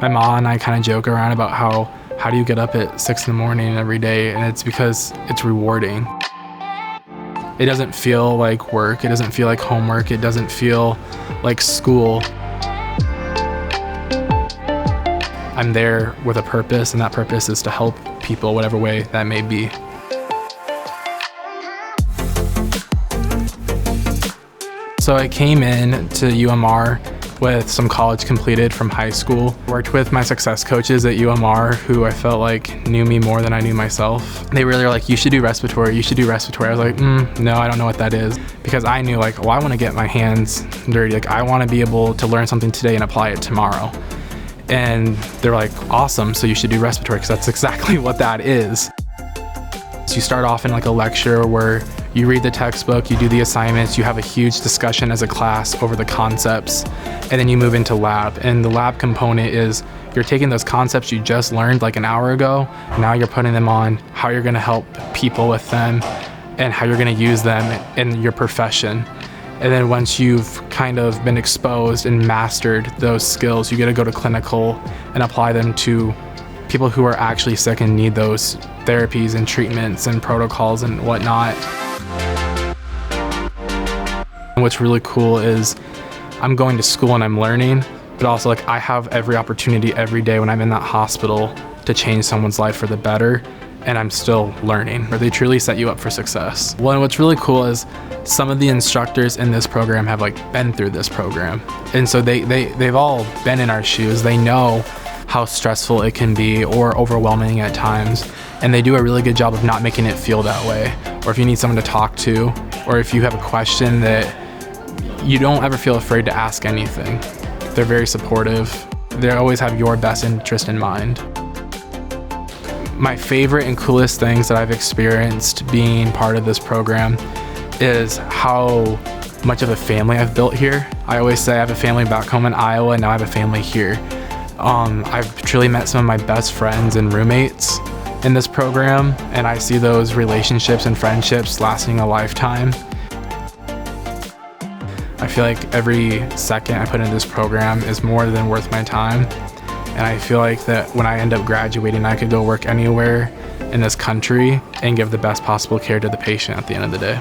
My mom and I kind of joke around about how do you get up at 6 in the morning every day, and it's because it's rewarding. It doesn't feel like work, it doesn't feel like homework, it doesn't feel like school. I'm there with a purpose, and that purpose is to help people whatever way that may be. So I came in to UMR with some college completed from high school. Worked with my success coaches at UMR who I felt like knew me more than I knew myself. They really were like, you should do respiratory, you should do respiratory. I was like, no, I don't know what that is. Because I knew like, well, I want to get my hands dirty. Like I want to be able to learn something today and apply it tomorrow. And they're like, awesome, so you should do respiratory, because that's exactly what that is. So you start off in like a lecture where you read the textbook, you do the assignments, you have a huge discussion as a class over the concepts, and then you move into lab. And the lab component is you're taking those concepts you just learned like an hour ago, and now you're putting them on how you're gonna help people with them and how you're gonna use them in your profession. And then once you've kind of been exposed and mastered those skills, you get to go to clinical and apply them to people who are actually sick and need those therapies and treatments and protocols and whatnot. And what's really cool is I'm going to school and I'm learning, but also like I have every opportunity every day when I'm in that hospital to change someone's life for the better, and I'm still learning. Or they truly set you up for success. Well, and what's really cool is some of the instructors in this program have like been through this program. And so they've all been in our shoes. They know how stressful it can be or overwhelming at times. And they do a really good job of not making it feel that way. Or if you need someone to talk to, or if you have a question that you don't ever feel afraid to ask anything. They're very supportive. They always have your best interest in mind. My favorite and coolest things that I've experienced being part of this program is how much of a family I've built here. I always say I have a family back home in Iowa, and now I have a family here. I've truly met some of my best friends and roommates in this program, and I see those relationships and friendships lasting a lifetime. I feel like every second I put into this program is more than worth my time. And I feel like that when I end up graduating, I could go work anywhere in this country and give the best possible care to the patient at the end of the day.